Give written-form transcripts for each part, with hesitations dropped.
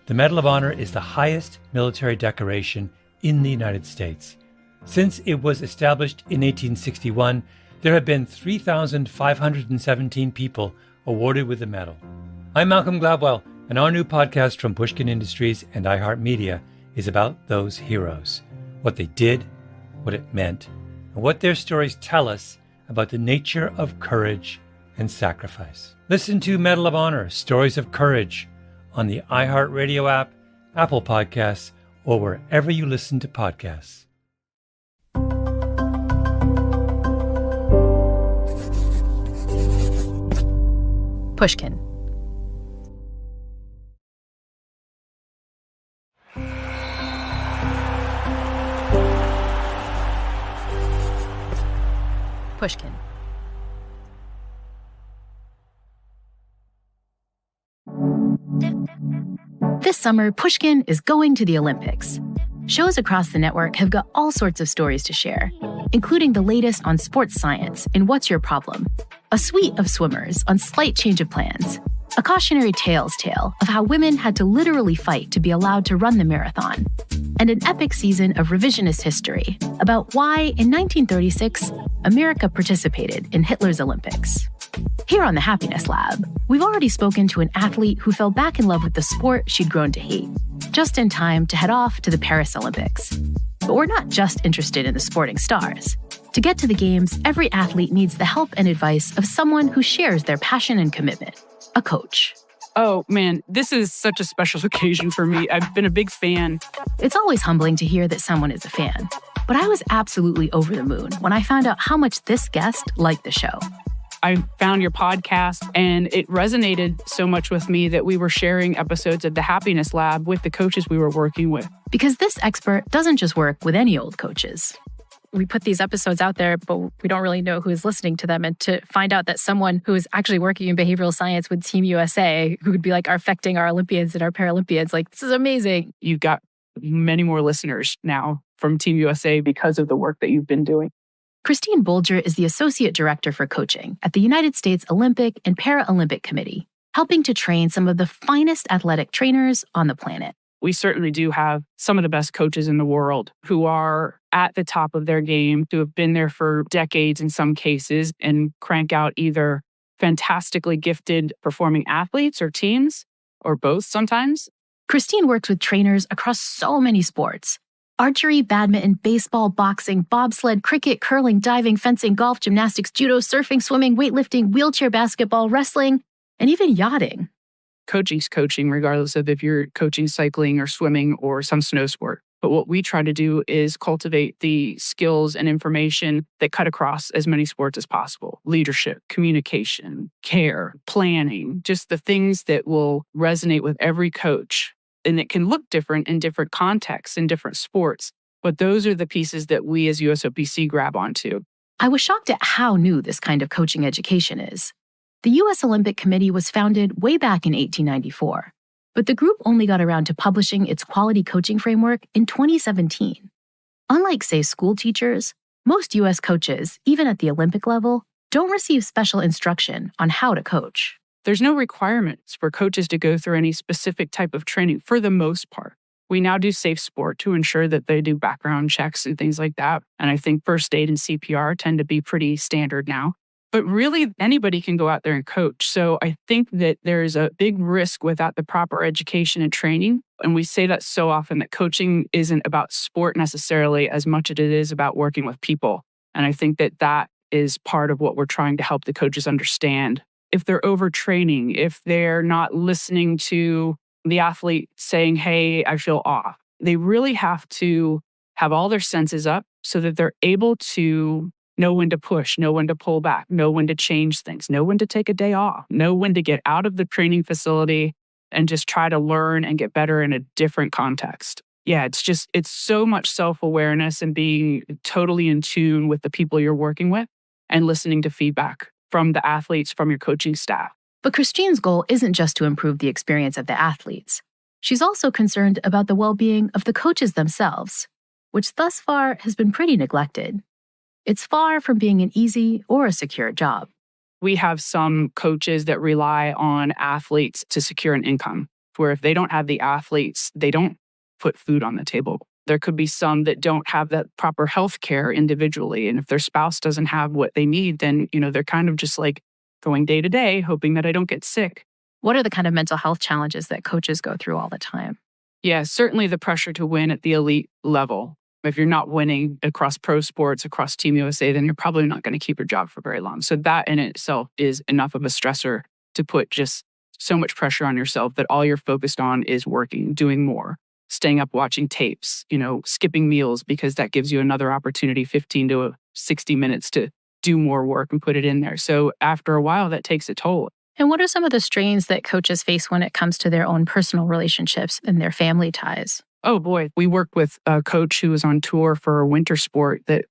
The Medal of Honor is the highest military decoration in the United States. Since it was established in 1861, there have been 3,517 people awarded with the medal. I'm Malcolm Gladwell, and our new podcast from Pushkin Industries and iHeartMedia is about those heroes, what they did, what it meant, and what their stories tell us about the nature of courage and sacrifice. Listen to Medal of Honor, Stories of Courage on the iHeartRadio app, Apple Podcasts, or wherever you listen to podcasts. Pushkin. Pushkin. This summer, Pushkin is going to the Olympics. Shows across the network have got all sorts of stories to share, including the latest on sports science in What's Your Problem? A suite of swimmers on slight change of plans, a cautionary tale of how women had to literally fight to be allowed to run the marathon, and an epic season of revisionist history about why, in 1936, America participated in Hitler's Olympics. Here on the Happiness Lab, we've already spoken to an athlete who fell back in love with the sport she'd grown to hate, just in time to head off to the Paris Olympics. But we're not just interested in the sporting stars. To get to the games, every athlete needs the help and advice of someone who shares their passion and commitment, a coach. Oh, man, this is such a special occasion for me. I've been a big fan. It's always humbling to hear that someone is a fan, but I was absolutely over the moon when I found out how much this guest liked the show. I found your podcast, and it resonated so much with me that we were sharing episodes of the Happiness Lab with the coaches we were working with. Because this expert doesn't just work with any old coaches. We put these episodes out there, but we don't really know who is listening to them. And to find out that someone who is actually working in behavioral science with Team USA, who would be like affecting our Olympians and our Paralympians, like, this is amazing. You've got many more listeners now from Team USA because of the work that you've been doing. Christine Bolger is the Associate Director for Coaching at the United States Olympic and Paralympic Committee, helping to train some of the finest athletic trainers on the planet. We certainly do have some of the best coaches in the world who are at the top of their game, who have been there for decades in some cases, and crank out either fantastically gifted performing athletes or teams, or both sometimes. Christine works with trainers across so many sports: archery, badminton, baseball, boxing, bobsled, cricket, curling, diving, fencing, golf, gymnastics, judo, surfing, swimming, weightlifting, wheelchair basketball, wrestling, and even yachting. Coaching's coaching, regardless of if you're coaching cycling or swimming or some snow sport. But what we try to do is cultivate the skills and information that cut across as many sports as possible. Leadership, communication, care, planning, just the things that will resonate with every coach. And it can look different in different contexts, in different sports. But those are the pieces that we as USOPC grab onto. I was shocked at how new this kind of coaching education is. The U.S. Olympic Committee was founded way back in 1894, but the group only got around to publishing its quality coaching framework in 2017. Unlike, say, school teachers, most U.S. coaches, even at the Olympic level, don't receive special instruction on how to coach. There's no requirements for coaches to go through any specific type of training for the most part. We now do safe sport to ensure that they do background checks and things like that. And I think first aid and CPR tend to be pretty standard now. But really, anybody can go out there and coach. So I think that there's a big risk without the proper education and training. And we say that so often, that coaching isn't about sport necessarily as much as it is about working with people. And I think that that is part of what we're trying to help the coaches understand. If they're overtraining, if they're not listening to the athlete saying, hey, I feel off, they really have to have all their senses up so that they're able to know when to push, know when to pull back, know when to change things, know when to take a day off, know when to get out of the training facility and just try to learn and get better in a different context. Yeah, it's so much self-awareness and being totally in tune with the people you're working with and listening to feedback from the athletes, from your coaching staff. But Christine's goal isn't just to improve the experience of the athletes. She's also concerned about the well-being of the coaches themselves, which thus far has been pretty neglected. It's far from being an easy or a secure job. We have some coaches that rely on athletes to secure an income where if they don't have the athletes, they don't put food on the table. There could be some that don't have that proper health care individually. And if their spouse doesn't have what they need, then, they're kind of just like going day to day, hoping that I don't get sick. What are the kind of mental health challenges that coaches go through all the time? Yeah, certainly the pressure to win at the elite level. If you're not winning across pro sports, across Team USA, then you're probably not going to keep your job for very long. So that in itself is enough of a stressor to put just so much pressure on yourself that all you're focused on is working, doing more, staying up watching tapes, skipping meals because that gives you another opportunity, 15 to 60 minutes to do more work and put it in there. So after a while, that takes a toll. And what are some of the strains that coaches face when it comes to their own personal relationships and their family ties? Oh boy, we worked with a coach who was on tour for a winter sport that,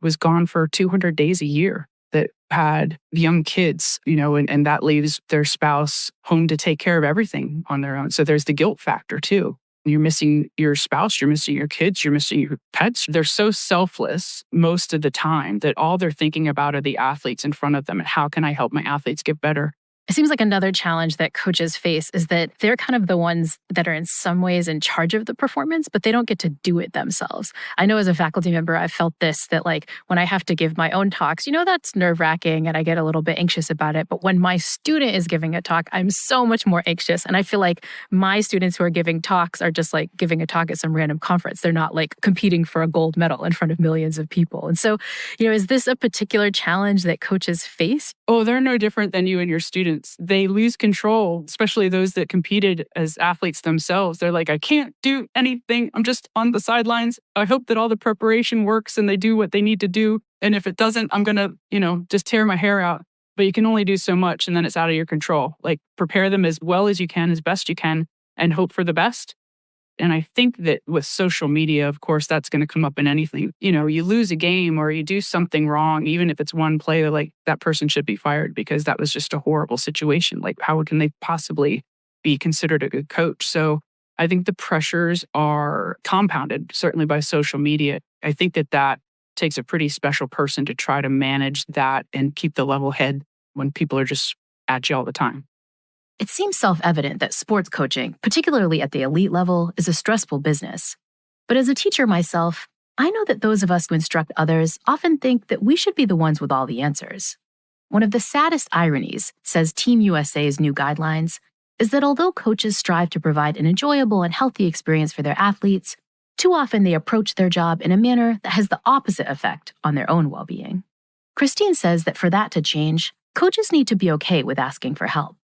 was gone for 200 days a year, that had young kids, and that leaves their spouse home to take care of everything on their own. So there's the guilt factor too. You're missing your spouse, you're missing your kids, you're missing your pets. They're so selfless most of the time that all they're thinking about are the athletes in front of them and how can I help my athletes get better? It seems like another challenge that coaches face is that they're kind of the ones that are in some ways in charge of the performance, but they don't get to do it themselves. I know as a faculty member, I've felt this, that like when I have to give my own talks, that's nerve-wracking and I get a little bit anxious about it. But when my student is giving a talk, I'm so much more anxious. And I feel like my students who are giving talks are just like giving a talk at some random conference. They're not like competing for a gold medal in front of millions of people. And so, is this a particular challenge that coaches face? Oh, they're no different than you and your students. They lose control, especially those that competed as athletes themselves. They're like, I can't do anything. I'm just on the sidelines. I hope that all the preparation works and they do what they need to do. And if it doesn't, I'm going to, just tear my hair out. But you can only do so much and then it's out of your control. Like prepare them as well as you can, as best you can, and hope for the best. And I think that with social media, of course, that's going to come up in anything. You lose a game or you do something wrong, even if it's one play, like that person should be fired because that was just a horrible situation. Like, how can they possibly be considered a good coach? So I think the pressures are compounded, certainly by social media. I think that takes a pretty special person to try to manage that and keep the level head when people are just at you all the time. It seems self-evident that sports coaching, particularly at the elite level, is a stressful business. But as a teacher myself, I know that those of us who instruct others often think that we should be the ones with all the answers. One of the saddest ironies, says Team USA's new guidelines, is that although coaches strive to provide an enjoyable and healthy experience for their athletes, too often they approach their job in a manner that has the opposite effect on their own well-being. Christine says that for that to change, coaches need to be okay with asking for help.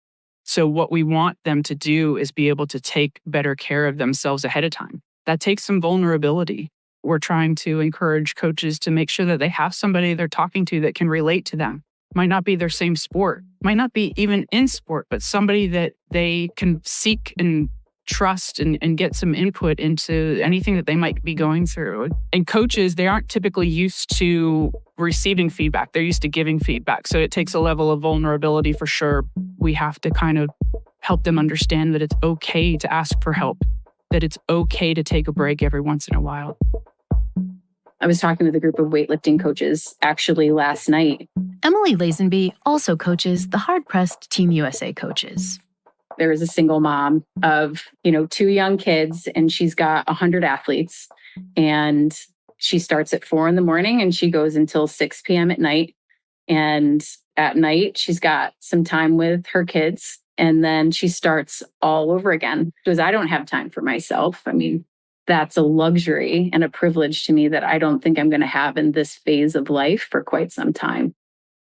So what we want them to do is be able to take better care of themselves ahead of time. That takes some vulnerability. We're trying to encourage coaches to make sure that they have somebody they're talking to that can relate to them. Might not be their same sport, might not be even in sport, but somebody that they can seek and trust and get some input into anything that they might be going through. And coaches, they aren't typically used to receiving feedback. They're used to giving feedback. So it takes a level of vulnerability for sure. We have to kind of help them understand that it's okay to ask for help, that it's okay to take a break every once in a while. I was talking with a group of weightlifting coaches actually last night. Emilie Lazenby also coaches the hard-pressed Team USA coaches. There is a single mom of, 2 young kids, and she's got 100 athletes. And she starts at 4 a.m. and she goes until 6 p.m. at night. And at night, she's got some time with her kids. And then she starts all over again. Because I don't have time for myself. I mean, that's a luxury and a privilege to me that I don't think I'm going to have in this phase of life for quite some time.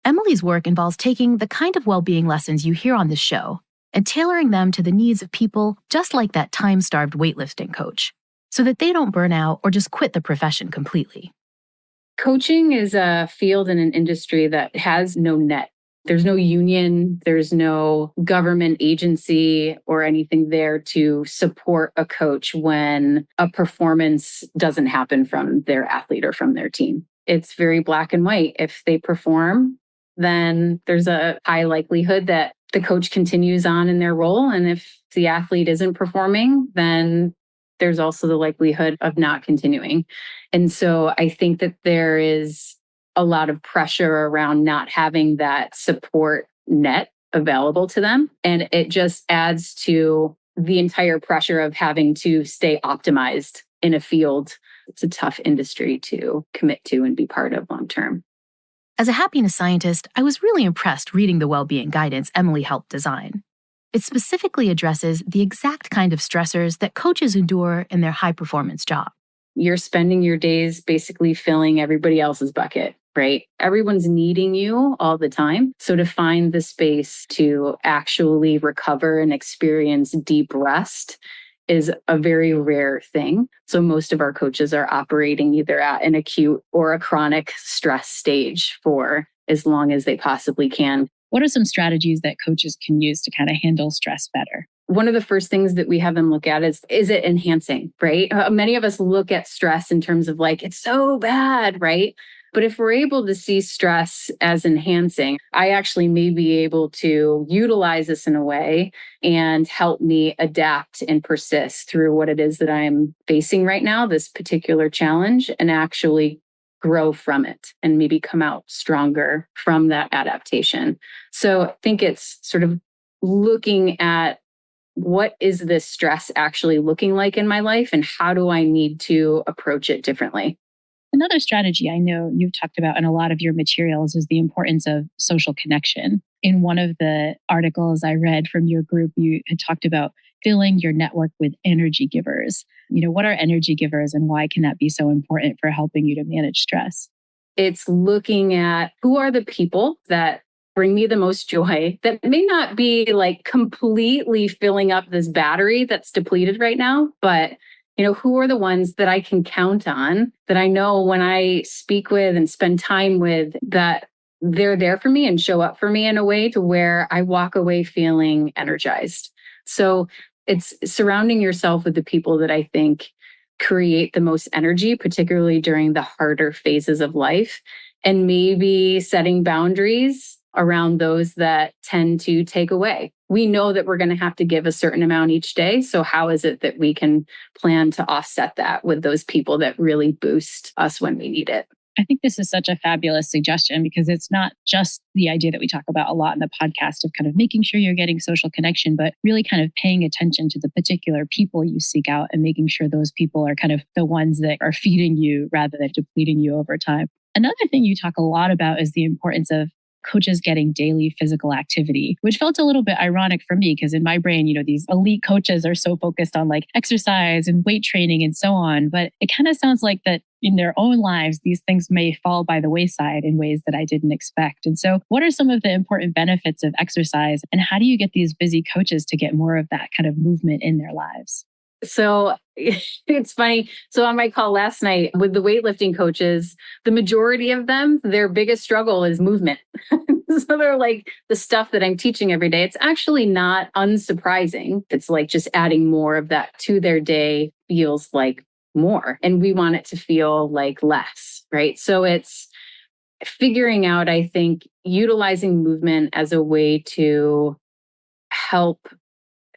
Emilie's work involves taking the kind of well-being lessons you hear on this show and tailoring them to the needs of people just like that time-starved weightlifting coach, so that they don't burn out or just quit the profession completely. Coaching is a field and an industry that has no net. There's no union, there's no government agency or anything there to support a coach when a performance doesn't happen from their athlete or from their team. It's very black and white. If they perform, then there's a high likelihood that the coach continues on in their role. And if the athlete isn't performing, then there's also the likelihood of not continuing. And so I think that there is a lot of pressure around not having that support net available to them. And it just adds to the entire pressure of having to stay optimized in a field. It's a tough industry to commit to and be part of long term. As a happiness scientist, I was really impressed reading the well-being guidance Emilie helped design. It specifically addresses the exact kind of stressors that coaches endure in their high-performance job. You're spending your days basically filling everybody else's bucket, right? Everyone's needing you all the time. So to find the space to actually recover and experience deep rest is a very rare thing. So most of our coaches are operating either at an acute or a chronic stress stage for as long as they possibly can. What are some strategies that coaches can use to kind of handle stress better? One of the first things that we have them look at is it enhancing, right? Many of us look at stress in terms of like, it's so bad, right? But if we're able to see stress as enhancing, I actually may be able to utilize this in a way and help me adapt and persist through what it is that I'm facing right now, this particular challenge, and actually grow from it and maybe come out stronger from that adaptation. So I think it's sort of looking at what is this stress actually looking like in my life and how do I need to approach it differently? Another strategy I know you've talked about in a lot of your materials is the importance of social connection. In one of the articles I read from your group, you had talked about filling your network with energy givers. What are energy givers and why can that be so important for helping you to manage stress? It's looking at who are the people that bring me the most joy, that may not be like completely filling up this battery that's depleted right now, but who are the ones that I can count on, that I know when I speak with and spend time with, that they're there for me and show up for me in a way to where I walk away feeling energized. So it's surrounding yourself with the people that I think create the most energy, particularly during the harder phases of life, and maybe setting boundaries around those that tend to take away. We know that we're going to have to give a certain amount each day. So how is it that we can plan to offset that with those people that really boost us when we need it? I think this is such a fabulous suggestion because it's not just the idea that we talk about a lot in the podcast of kind of making sure you're getting social connection, but really kind of paying attention to the particular people you seek out and making sure those people are kind of the ones that are feeding you rather than depleting you over time. Another thing you talk a lot about is the importance of coaches getting daily physical activity, which felt a little bit ironic for me because in my brain, these elite coaches are so focused on like exercise and weight training and so on. But it kind of sounds like that in their own lives, these things may fall by the wayside in ways that I didn't expect. And so what are some of the important benefits of exercise and how do you get these busy coaches to get more of that kind of movement in their lives? So it's funny. So on my call last night with the weightlifting coaches, the majority of them, their biggest struggle is movement. So they're like the stuff that I'm teaching every day. It's actually not unsurprising. It's like just adding more of that to their day feels like more. And we want it to feel like less, right? So it's figuring out, I think, utilizing movement as a way to help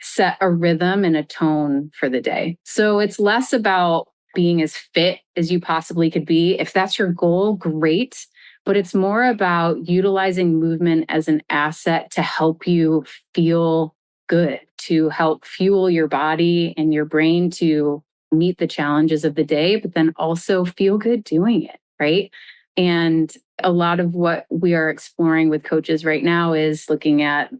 set a rhythm and a tone for the day. So it's less about being as fit as you possibly could be. If that's your goal, great. But it's more about utilizing movement as an asset to help you feel good, to help fuel your body and your brain to meet the challenges of the day, but then also feel good doing it, right? And a lot of what we are exploring with coaches right now is looking at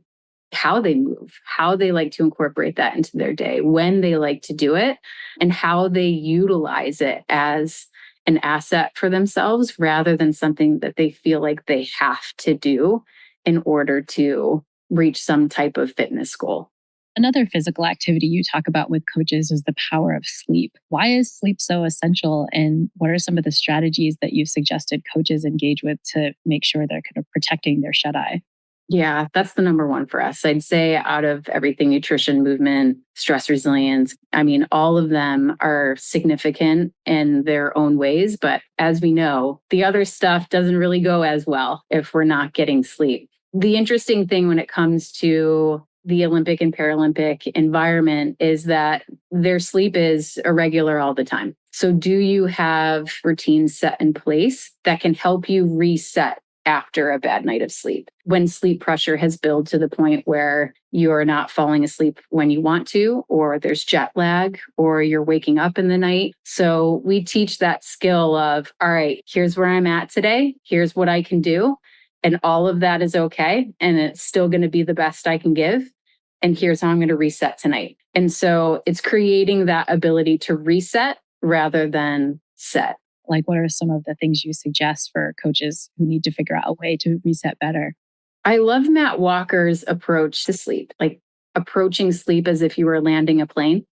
how they move, how they like to incorporate that into their day, when they like to do it, and how they utilize it as an asset for themselves rather than something that they feel like they have to do in order to reach some type of fitness goal. Another physical activity you talk about with coaches is the power of sleep. Why is sleep so essential? And what are some of the strategies that you've suggested coaches engage with to make sure they're kind of protecting their shut-eye? Yeah, that's the number one for us. I'd say out of everything, nutrition, movement, stress resilience, all of them are significant in their own ways. But as we know, the other stuff doesn't really go as well if we're not getting sleep. The interesting thing when it comes to the Olympic and Paralympic environment is that their sleep is irregular all the time. So do you have routines set in place that can help you reset after a bad night of sleep, when sleep pressure has built to the point where you're not falling asleep when you want to, or there's jet lag, or you're waking up in the night. So we teach that skill of, all right, here's where I'm at today. Here's what I can do. And all of that is okay. And it's still going to be the best I can give. And here's how I'm going to reset tonight. And so it's creating that ability to reset rather than set. Like, what are some of the things you suggest for coaches who need to figure out a way to reset better? I love Matt Walker's approach to sleep, like approaching sleep as if you were landing a plane.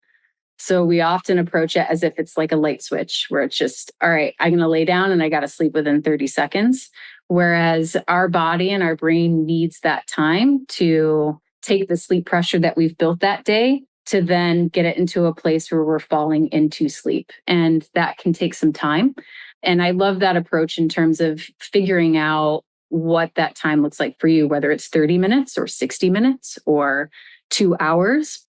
So we often approach it as if it's like a light switch where it's just, all right, I'm going to lay down and I got to sleep within 30 seconds. Whereas our body and our brain needs that time to take the sleep pressure that we've built that day to then get it into a place where we're falling into sleep. And that can take some time. And I love that approach in terms of figuring out what that time looks like for you, whether it's 30 minutes or 60 minutes or 2 hours,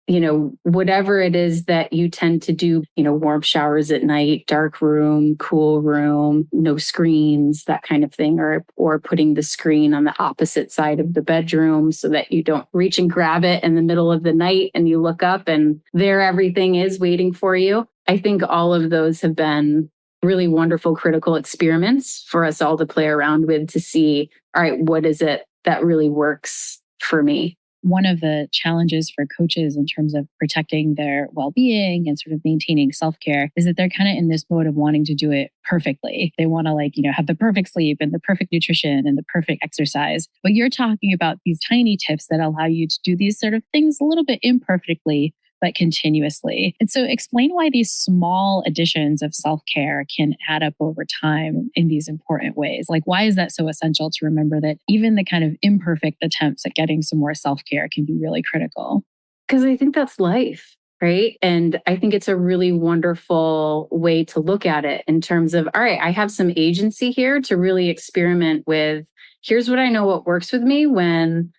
whatever it is that you tend to do, warm showers at night, dark room, cool room, no screens, that kind of thing, or putting the screen on the opposite side of the bedroom so that you don't reach and grab it in the middle of the night and you look up and there everything is waiting for you. I think all of those have been really wonderful critical experiments for us all to play around with to see, all right, what is it that really works for me? One of the challenges for coaches in terms of protecting their well-being and sort of maintaining self-care is that they're kind of in this mode of wanting to do it perfectly. They want to have the perfect sleep and the perfect nutrition and the perfect exercise. But you're talking about these tiny tips that allow you to do these sort of things a little bit imperfectly, but continuously. And so explain why these small additions of self-care can add up over time in these important ways. Like, why is that so essential to remember that even the kind of imperfect attempts at getting some more self-care can be really critical? Because I think that's life, right? And I think it's a really wonderful way to look at it in terms of, all right, I have some agency here to really experiment with, here's what I know what works with me when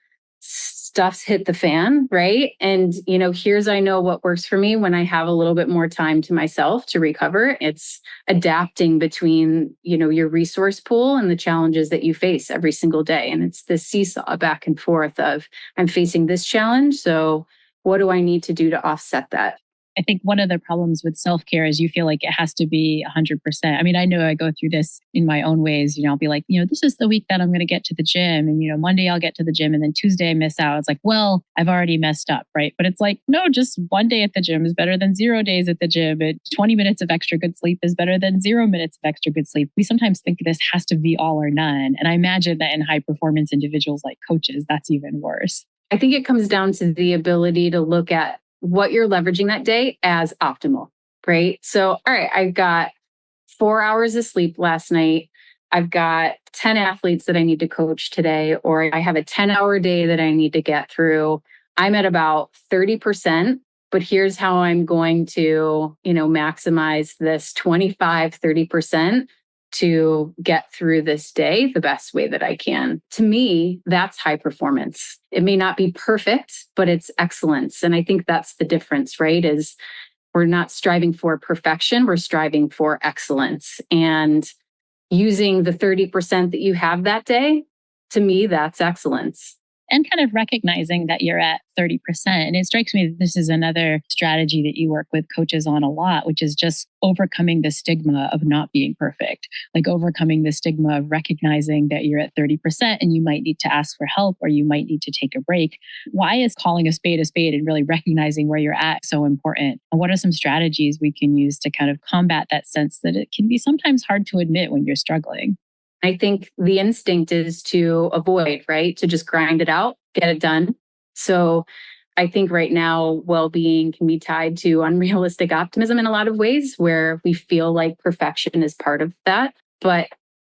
stuff's hit the fan, right? And, here's I know what works for me when I have a little bit more time to myself to recover. It's adapting between, your resource pool and the challenges that you face every single day. And it's this seesaw back and forth of, I'm facing this challenge. So what do I need to do to offset that? I think one of the problems with self-care is you feel like it has to be 100%. I mean, I know I go through this in my own ways. I'll be like, this is the week that I'm going to get to the gym. And, Monday I'll get to the gym and then Tuesday I miss out. It's like, well, I've already messed up, right? But it's like, no, just one day at the gym is better than 0 days at the gym. And 20 minutes of extra good sleep is better than 0 minutes of extra good sleep. We sometimes think this has to be all or none. And I imagine that in high performance individuals like coaches, that's even worse. I think it comes down to the ability to look at what you're leveraging that day as optimal, right? So, all right, I've got 4 hours of sleep last night. I've got 10 athletes that I need to coach today, or I have a 10-hour day that I need to get through. I'm at about 30%, but here's how I'm going to, maximize this 25, 30% to get through this day the best way that I can. To me, that's high performance. It may not be perfect, but it's excellence. And I think that's the difference, right? Is we're not striving for perfection, we're striving for excellence. And using the 30% that you have that day, to me, that's excellence. And kind of recognizing that you're at 30%. And it strikes me that this is another strategy that you work with coaches on a lot, which is just overcoming the stigma of not being perfect, like overcoming the stigma of recognizing that you're at 30% and you might need to ask for help or you might need to take a break. Why is calling a spade and really recognizing where you're at so important? And what are some strategies we can use to kind of combat that sense that it can be sometimes hard to admit when you're struggling? I think the instinct is to avoid, right? To just grind it out, get it done. So I think right now, well-being can be tied to unrealistic optimism in a lot of ways where we feel like perfection is part of that. But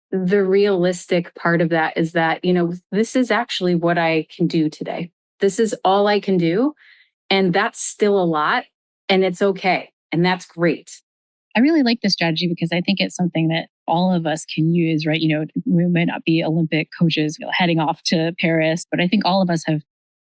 the realistic part of that is that, this is actually what I can do today. This is all I can do. And that's still a lot. And it's okay. And that's great. I really like this strategy because I think it's something that all of us can use, right? We might not be Olympic coaches heading off to Paris, but I think all of us have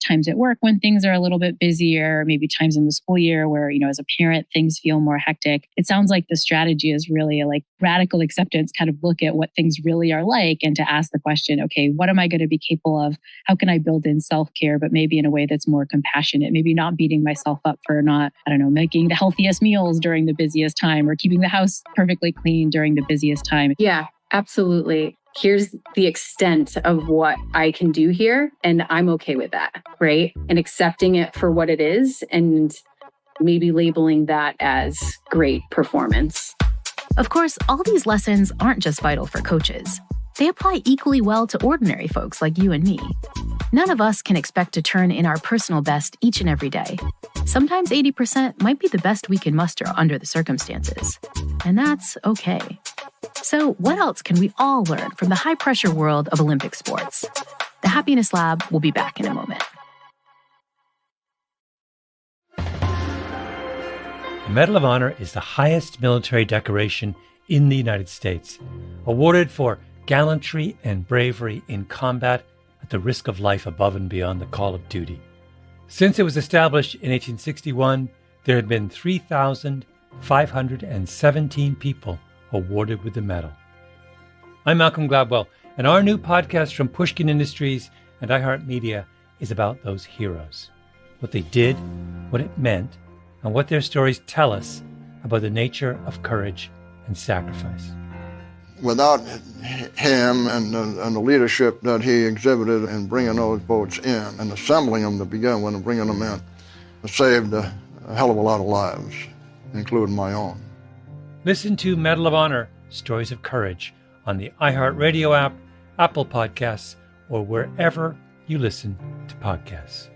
times at work when things are a little bit busier, maybe times in the school year where, as a parent, things feel more hectic. It sounds like the strategy is really like radical acceptance, kind of look at what things really are like and to ask the question, okay, what am I going to be capable of? How can I build in self-care, but maybe in a way that's more compassionate, maybe not beating myself up for not, making the healthiest meals during the busiest time or keeping the house perfectly clean during the busiest time. Yeah, absolutely. Here's the extent of what I can do here, and I'm okay with that, right? And accepting it for what it is and maybe labeling that as great performance. Of course, all these lessons aren't just vital for coaches. They apply equally well to ordinary folks like you and me. None of us can expect to turn in our personal best each and every day. Sometimes 80% might be the best we can muster under the circumstances. And that's okay. So what else can we all learn from the high-pressure world of Olympic sports? The Happiness Lab will be back in a moment. The Medal of Honor is the highest military decoration in the United States, awarded for gallantry and bravery in combat at the risk of life above and beyond the call of duty. Since it was established in 1861, there have been 3,517 people awarded with the medal. I'm Malcolm Gladwell, and our new podcast from Pushkin Industries and iHeartMedia is about those heroes, what they did, what it meant, and what their stories tell us about the nature of courage and sacrifice. Without him and the leadership that he exhibited in bringing those boats in and assembling them to begin with and bringing them in, it saved a hell of a lot of lives, including my own. Listen to Medal of Honor, Stories of Courage on the iHeartRadio app, Apple Podcasts, or wherever you listen to podcasts.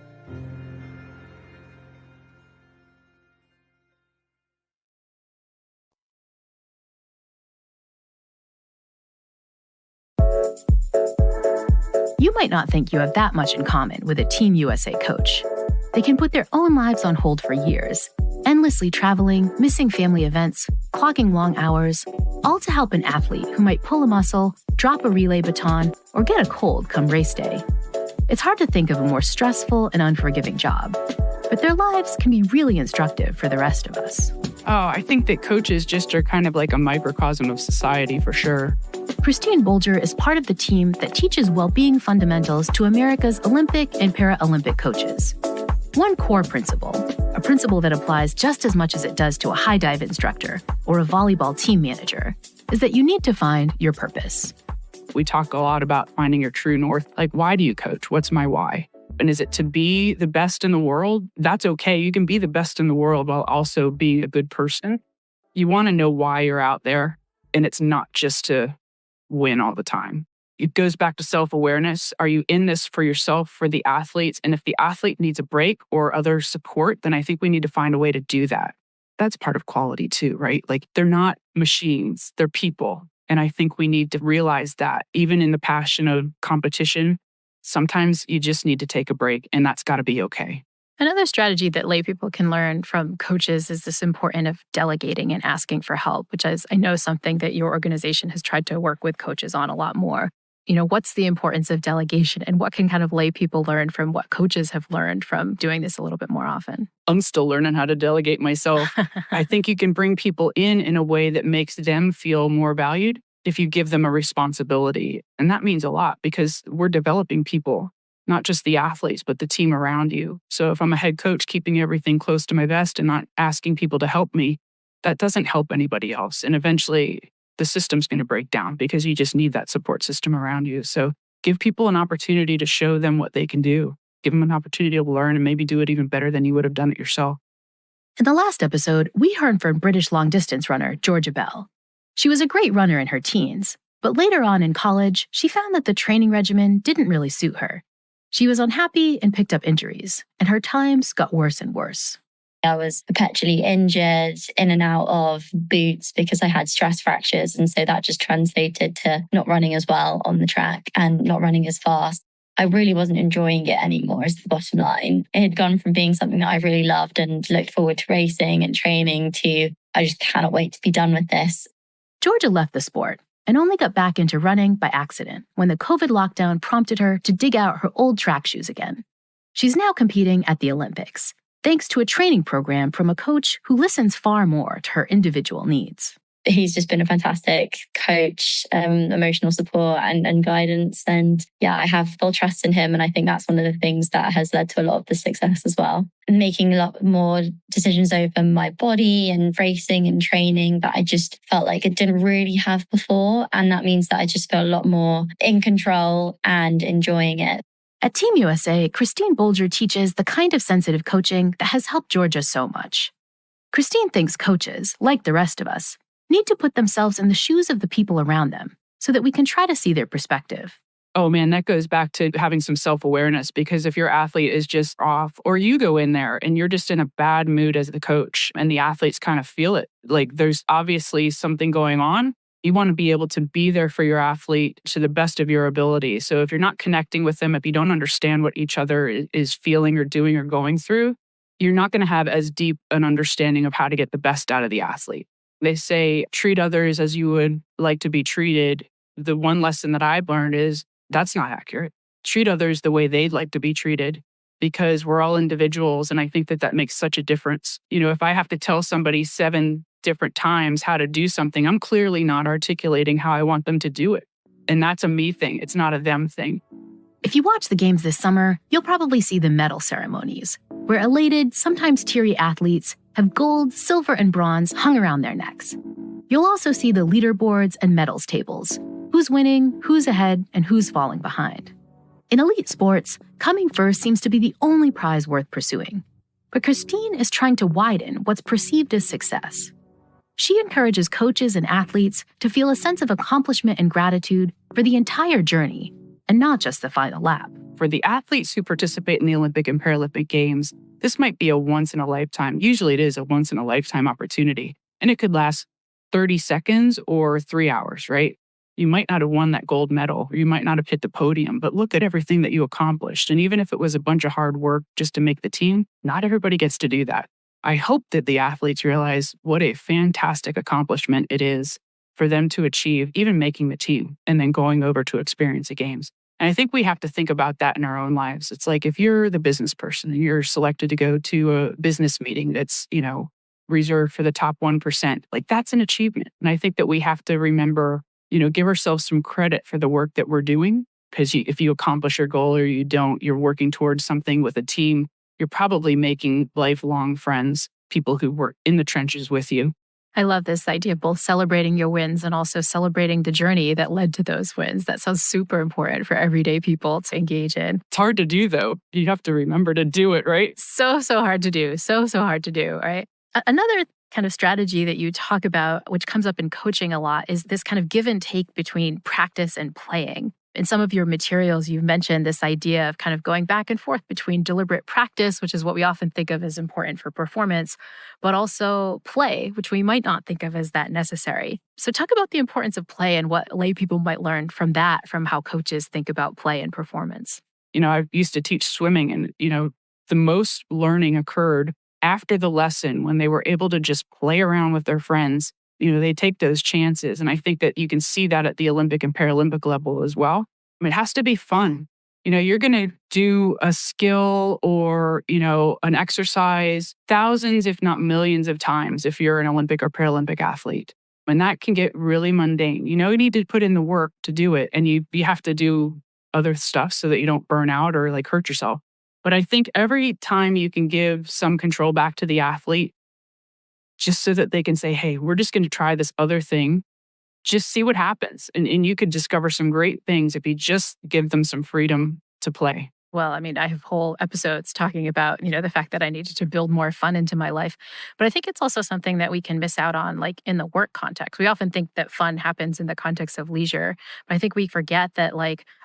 You might not think you have that much in common with a Team USA coach. They can put their own lives on hold for years, endlessly traveling, missing family events, clocking long hours, all to help an athlete who might pull a muscle, drop a relay baton, or get a cold come race day. It's hard to think of a more stressful and unforgiving job, but their lives can be really instructive for the rest of us. Oh, I think that coaches just are kind of like a microcosm of society for sure. Christine Bolger is part of the team that teaches well-being fundamentals to America's Olympic and Paralympic coaches. One core principle, a principle that applies just as much as it does to a high dive instructor or a volleyball team manager, is that you need to find your purpose. We talk a lot about finding your true north. Like, why do you coach? What's my why? And is it to be the best in the world? That's okay. You can be the best in the world while also being a good person. You want to know why you're out there, and it's not just to win all the time. It goes back to self-awareness. Are you in this for yourself, for the athletes? And if the athlete needs a break or other support, then I think we need to find a way to do that. That's part of quality too, right? Like, they're not machines, they're people. And I think we need to realize that even in the passion of competition, sometimes you just need to take a break, and that's got to be okay. Another strategy that lay people can learn from coaches is this importance of delegating and asking for help, which is, I know, something that your organization has tried to work with coaches on a lot more. What's the importance of delegation, and what can kind of lay people learn from what coaches have learned from doing this a little bit more often? I'm still learning how to delegate myself. I think you can bring people in a way that makes them feel more valued if you give them a responsibility. And that means a lot because we're developing people, not just the athletes, but the team around you. So if I'm a head coach, keeping everything close to my vest and not asking people to help me, that doesn't help anybody else. And eventually the system's going to break down because you just need that support system around you. So give people an opportunity to show them what they can do. Give them an opportunity to learn and maybe do it even better than you would have done it yourself. In the last episode, we heard from British long-distance runner Georgia Bell. She was a great runner in her teens, but later on in college, she found that the training regimen didn't really suit her. She was unhappy and picked up injuries, and her times got worse and worse. I was perpetually injured, in and out of boots because I had stress fractures. And so that just translated to not running as well on the track and not running as fast. I really wasn't enjoying it anymore is the bottom line. It had gone from being something that I really loved and looked forward to racing and training to, I just cannot wait to be done with this. Georgia left the sport and only got back into running by accident when the COVID lockdown prompted her to dig out her old track shoes again. She's now competing at the Olympics, thanks to a training program from a coach who listens far more to her individual needs. He's just been a fantastic coach, emotional support and guidance. And yeah, I have full trust in him. And I think that's one of the things that has led to a lot of the success as well. Making a lot more decisions over my body and racing and training that I just felt like it didn't really have before. And that means that I just feel a lot more in control and enjoying it. At Team USA, Christine Bolger teaches the kind of sensitive coaching that has helped Georgia so much. Christine thinks coaches, like the rest of us, need to put themselves in the shoes of the people around them so that we can try to see their perspective. Oh man, that goes back to having some self-awareness, because if your athlete is just off, or you go in there and you're just in a bad mood as the coach and the athletes kind of feel it, like there's obviously something going on, you want to be able to be there for your athlete to the best of your ability. So if you're not connecting with them, if you don't understand what each other is feeling or doing or going through, you're not going to have as deep an understanding of how to get the best out of the athlete. They say, treat others as you would like to be treated. The one lesson that I've learned is that's not accurate. Treat others the way they'd like to be treated, because we're all individuals. And I think that makes such a difference. You know, if I have to tell somebody 7 different times how to do something, I'm clearly not articulating how I want them to do it. And that's a me thing. It's not a them thing. If you watch the games this summer, you'll probably see the medal ceremonies, where elated, sometimes teary athletes have gold, silver, and bronze hung around their necks. You'll also see the leaderboards and medals tables, who's winning, who's ahead, and who's falling behind. In elite sports, coming first seems to be the only prize worth pursuing. But Christine is trying to widen what's perceived as success. She encourages coaches and athletes to feel a sense of accomplishment and gratitude for the entire journey, and not just the final lap. For the athletes who participate in the Olympic and Paralympic Games, this might be a once-in-a-lifetime. Usually it is a once-in-a-lifetime opportunity, and it could last 30 seconds or 3 hours, right? You might not have won that gold medal, or you might not have hit the podium, but look at everything that you accomplished. And even if it was a bunch of hard work just to make the team, not everybody gets to do that. I hope that the athletes realize what a fantastic accomplishment it is for them to achieve, even making the team and then going over to experience the games. And I think we have to think about that in our own lives. It's like if you're the business person and you're selected to go to a business meeting that's, reserved for the top 1%, like that's an achievement. And I think that we have to remember, give ourselves some credit for the work that we're doing. Because if you accomplish your goal or you don't, you're working towards something with a team, you're probably making lifelong friends, people who work in the trenches with you. I love this idea of both celebrating your wins and also celebrating the journey that led to those wins. That sounds super important for everyday people to engage in. It's hard to do, though. You have to remember to do it, right? So hard to do. So hard to do, right? Another kind of strategy that you talk about, which comes up in coaching a lot, is this kind of give and take between practice and playing. In some of your materials, you've mentioned this idea of kind of going back and forth between deliberate practice, which is what we often think of as important for performance, but also play, which we might not think of as that necessary. So talk about the importance of play and what lay people might learn from that, from how coaches think about play and performance. I used to teach swimming, and, the most learning occurred after the lesson when they were able to just play around with their friends. They take those chances. And I think that you can see that at the Olympic and Paralympic level as well. It has to be fun. You're going to do a skill or, an exercise thousands, if not millions of times if you're an Olympic or Paralympic athlete. And that can get really mundane. You need to put in the work to do it. And you have to do other stuff so that you don't burn out or hurt yourself. But I think every time you can give some control back to the athlete, just so that they can say, hey, we're just going to try this other thing, just see what happens. And you could discover some great things if you just give them some freedom to play. Well, I have whole episodes talking about, the fact that I needed to build more fun into my life. But I think it's also something that we can miss out on, like in the work context. We often think that fun happens in the context of leisure. But I think we forget that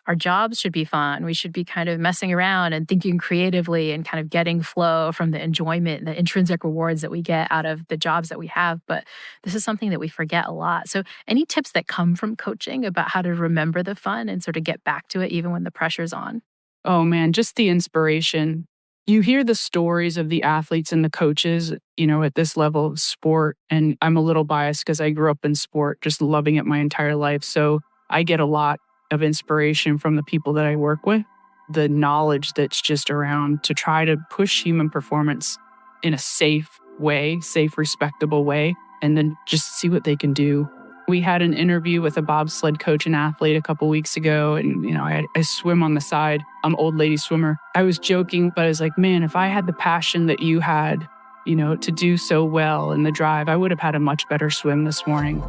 our jobs should be fun. We should be kind of messing around and thinking creatively and kind of getting flow from the enjoyment, the intrinsic rewards that we get out of the jobs that we have. But this is something that we forget a lot. So any tips that come from coaching about how to remember the fun and sort of get back to it even when the pressure's on? Oh man, just the inspiration. You hear the stories of the athletes and the coaches, at this level of sport. And I'm a little biased because I grew up in sport, just loving it my entire life. So I get a lot of inspiration from the people that I work with. the knowledge that's just around to try to push human performance in a safe way, safe, respectable way, and then just see what they can do. We had an interview with a bobsled coach and athlete a couple weeks ago, and I swim on the side. I'm an old lady swimmer. I was joking, but I was like, man, if I had the passion that you had, to do so well in the drive, I would have had a much better swim this morning.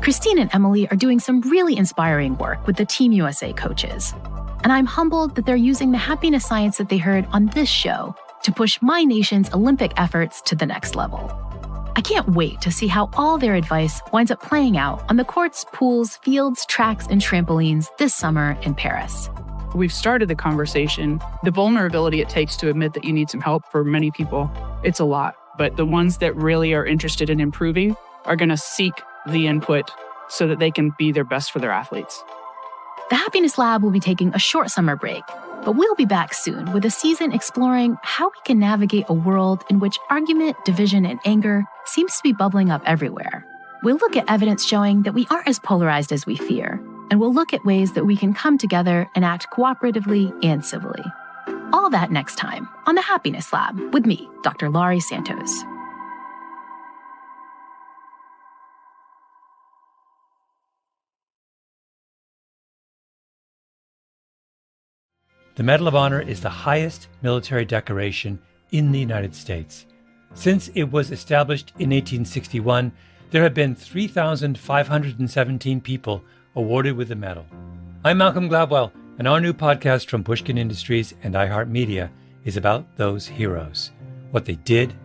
Christine and Emily are doing some really inspiring work with the Team USA coaches. And I'm humbled that they're using the happiness science that they heard on this show to push my nation's Olympic efforts to the next level. I can't wait to see how all their advice winds up playing out on the courts, pools, fields, tracks, and trampolines this summer in Paris. We've started the conversation. The vulnerability it takes to admit that you need some help for many people, it's a lot. But the ones that really are interested in improving are going to seek the input so that they can be their best for their athletes. The Happiness Lab will be taking a short summer break, but we'll be back soon with a season exploring how we can navigate a world in which argument, division, and anger seems to be bubbling up everywhere. We'll look at evidence showing that we aren't as polarized as we fear, and we'll look at ways that we can come together and act cooperatively and civilly. All that next time on The Happiness Lab with me, Dr. Laurie Santos. The Medal of Honor is the highest military decoration in the United States. Since it was established in 1861, there have been 3,517 people awarded with the medal. I'm Malcolm Gladwell, and our new podcast from Pushkin Industries and iHeartMedia is about those heroes, what they did,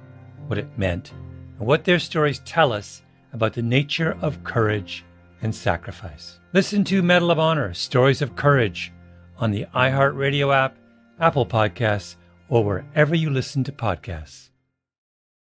what it meant, and what their stories tell us about the nature of courage and sacrifice. Listen to Medal of Honor, Stories of Courage, on the iHeartRadio app, Apple Podcasts, or wherever you listen to podcasts.